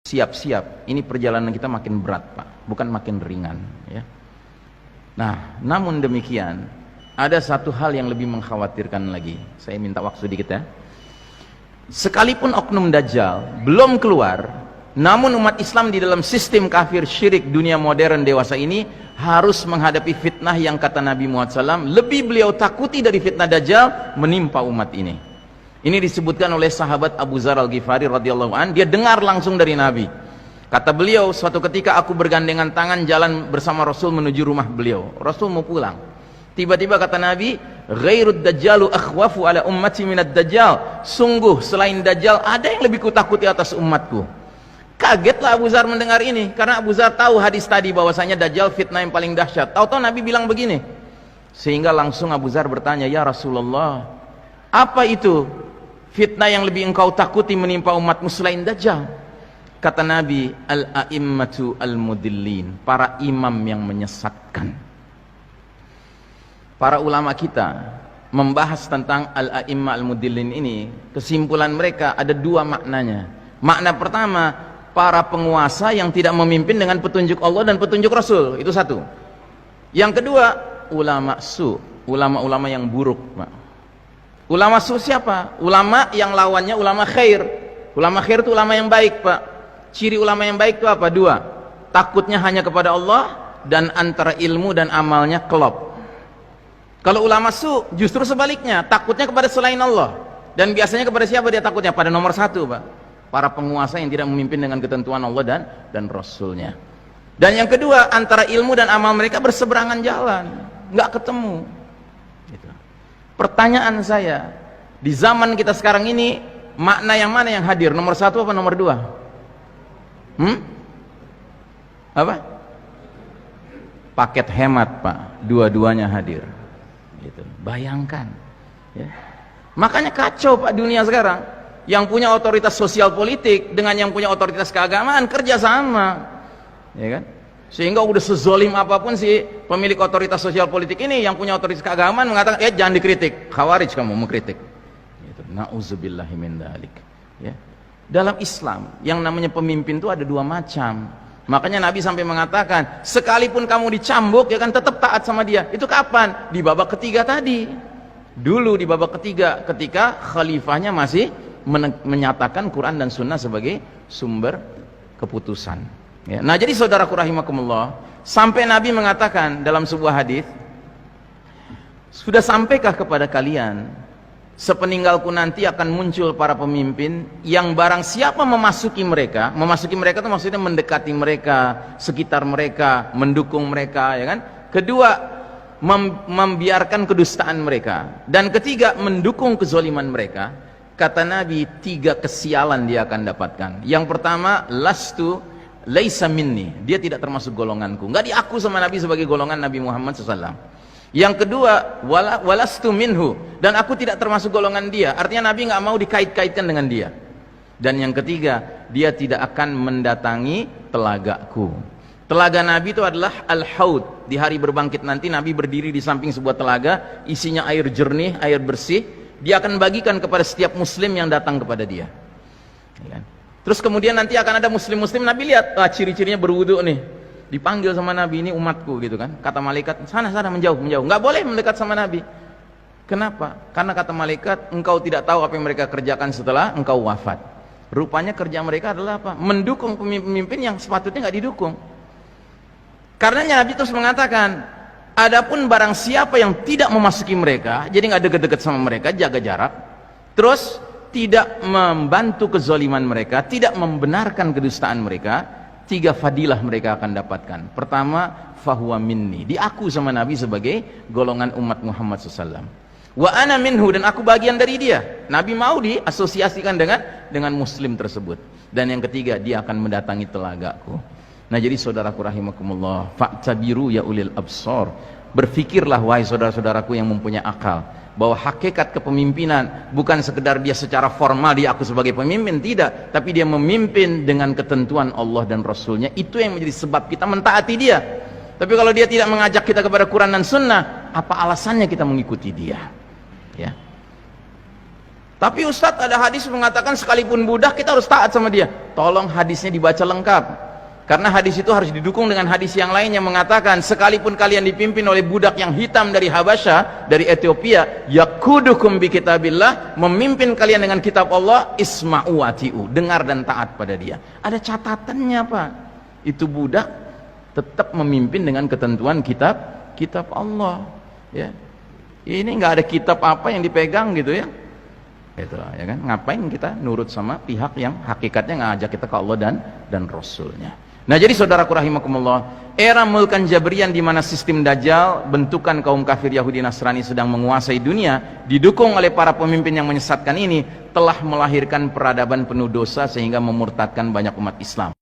siap-siap, ini perjalanan kita makin berat Pak, bukan makin ringan ya. Nah, namun demikian ada satu hal yang lebih mengkhawatirkan lagi. Saya minta waktu sedikit ya. Sekalipun oknum Dajjal belum keluar, namun umat Islam di dalam sistem kafir syirik dunia modern dewasa ini harus menghadapi fitnah yang kata Nabi Muhammad SAW lebih beliau takuti dari fitnah Dajjal menimpa umat ini. Ini disebutkan oleh sahabat Abu Dzar Al-Ghifari radhiyallahu an, dia dengar langsung dari Nabi. Kata beliau, suatu ketika aku bergandengan tangan jalan bersama Rasul menuju rumah beliau. Rasul mau pulang. Tiba-tiba kata Nabi, "Ghairud dajjalu akhwafu ala ummati minad dajjal." Sungguh selain Dajjal ada yang lebih kutakuti atas umatku. Kagetlah Abu Dzar mendengar ini, karena Abu Dzar tahu hadis tadi bahwasanya Dajjal fitnah yang paling dahsyat. Tahu-tahu Nabi bilang begini. Sehingga langsung Abu Dzar bertanya, "Ya Rasulullah, apa itu fitnah yang lebih engkau takuti menimpa umatmu selain Dajjal?" Kata Nabi, "Al-a'immatu al-mudillin," para imam yang menyesatkan. Para ulama kita membahas tentang al-a'immah al-mudillin ini, kesimpulan mereka ada dua maknanya. Makna pertama, para penguasa yang tidak memimpin dengan petunjuk Allah dan petunjuk Rasul, itu satu. Yang kedua, ulama su, ulama-ulama yang buruk Pak. Ulama su siapa? Ulama yang lawannya ulama khair. Ulama khair itu ulama yang baik Pak. Ciri ulama yang baik itu apa? Dua. Takutnya hanya kepada Allah dan antara ilmu dan amalnya klop. Kalau ulama su justru sebaliknya, takutnya kepada selain Allah. Dan biasanya kepada siapa dia takutnya? Pada nomor satu Pak, para penguasa yang tidak memimpin dengan ketentuan Allah dan Rasulnya. Dan yang kedua, antara ilmu dan amal mereka berseberangan jalan, nggak ketemu gitu. Pertanyaan saya, di zaman kita sekarang ini, makna yang mana yang hadir? Nomor satu apa nomor dua? Apa? Paket hemat Pak, dua-duanya hadir gitu. Bayangkan ya. Makanya kacau Pak dunia sekarang. Yang punya otoritas sosial politik dengan yang punya otoritas keagamaan kerja sama ya kan? Sehingga udah sezolim apapun si pemilik otoritas sosial politik ini, yang punya otoritas keagamaan mengatakan, jangan dikritik, khawarij kamu mengkritik gitu. Na'udzubillahi min dzalik ya. Dalam Islam yang namanya pemimpin itu ada dua macam. Makanya Nabi sampai mengatakan, sekalipun kamu dicambuk ya kan tetap taat sama dia. Itu kapan? Di babak ketiga tadi. Dulu di babak ketiga, ketika khalifahnya masih menyatakan Quran dan Sunnah sebagai sumber keputusan ya. Nah jadi saudaraku rahimakumullah, sampai Nabi mengatakan dalam sebuah hadis, sudah sampaikah kepada kalian, sepeninggalku nanti akan muncul para pemimpin yang barang siapa memasuki mereka itu maksudnya mendekati mereka, sekitar mereka, mendukung mereka ya kan. Kedua, membiarkan kedustaan mereka, dan ketiga, mendukung kezaliman mereka. Kata Nabi, tiga kesialan dia akan dapatkan. Yang pertama, lastu laisa minni, dia tidak termasuk golonganku, nggak diaku sama Nabi sebagai golongan Nabi Muhammad SAW. Yang kedua, walastu minhu, dan aku tidak termasuk golongan dia, artinya Nabi nggak mau dikait-kaitkan dengan dia. Dan yang ketiga, dia tidak akan mendatangi telagaku. Telaga Nabi itu adalah al-haud. Di hari berbangkit nanti Nabi berdiri di samping sebuah telaga, isinya air jernih, air bersih. Dia akan bagikan kepada setiap muslim yang datang kepada dia ya. Terus kemudian nanti akan ada muslim-muslim, Nabi lihat, ciri-cirinya berwudu nih, dipanggil sama Nabi, ini umatku gitu kan. Kata malaikat, sana menjauh, nggak boleh mendekat sama Nabi. Kenapa? Karena kata malaikat, engkau tidak tahu apa yang mereka kerjakan setelah engkau wafat. Rupanya kerja mereka adalah apa? Mendukung pemimpin yang sepatutnya nggak didukung. Karenanya Nabi terus mengatakan, adapun barang siapa yang tidak memasuki mereka, jadi nggak deket-deket sama mereka, jaga jarak, terus tidak membantu kezaliman mereka, tidak membenarkan kedustaan mereka, tiga fadilah mereka akan dapatkan. Pertama, fahuwa minni, diaku sama Nabi sebagai golongan umat Muhammad SAW. Wa ana minhu, dan aku bagian dari dia. Nabi mau diasosiasikan dengan muslim tersebut. Dan yang ketiga, dia akan mendatangi telagaku. Nah jadi saudaraku rahimakumullah, fa'tabiru ya ulil absar, berfikirlah wahai saudara-saudaraku yang mempunyai akal, bahwa hakikat kepemimpinan bukan sekedar dia secara formal dia aku sebagai pemimpin, tidak, tapi dia memimpin dengan ketentuan Allah dan Rasulnya. Itu yang menjadi sebab kita mentaati dia. Tapi kalau dia tidak mengajak kita kepada Quran dan Sunnah, apa alasannya kita mengikuti dia ya? Tapi Ustadz, ada hadis mengatakan sekalipun budak kita harus taat sama dia. Tolong hadisnya dibaca lengkap, karena hadis itu harus didukung dengan hadis yang lain yang mengatakan sekalipun kalian dipimpin oleh budak yang hitam dari Habasyah, dari Ethiopia, yakudukum bi kitabillah, memimpin kalian dengan kitab Allah, isma'u wati'u, dengar dan taat pada dia. Ada catatannya Pak, itu budak tetap memimpin dengan ketentuan kitab Allah, ya. Ini nggak ada kitab apa yang dipegang gitu ya, itu ya kan. Ngapain kita nurut sama pihak yang hakikatnya ngajak kita ke Allah dan Rasulnya. Nah, jadi saudaraku rahimakumullah, era Mulkan Jabrian di mana sistem Dajjal, bentukan kaum kafir Yahudi Nasrani sedang menguasai dunia, didukung oleh para pemimpin yang menyesatkan ini, telah melahirkan peradaban penuh dosa sehingga memurtadkan banyak umat Islam.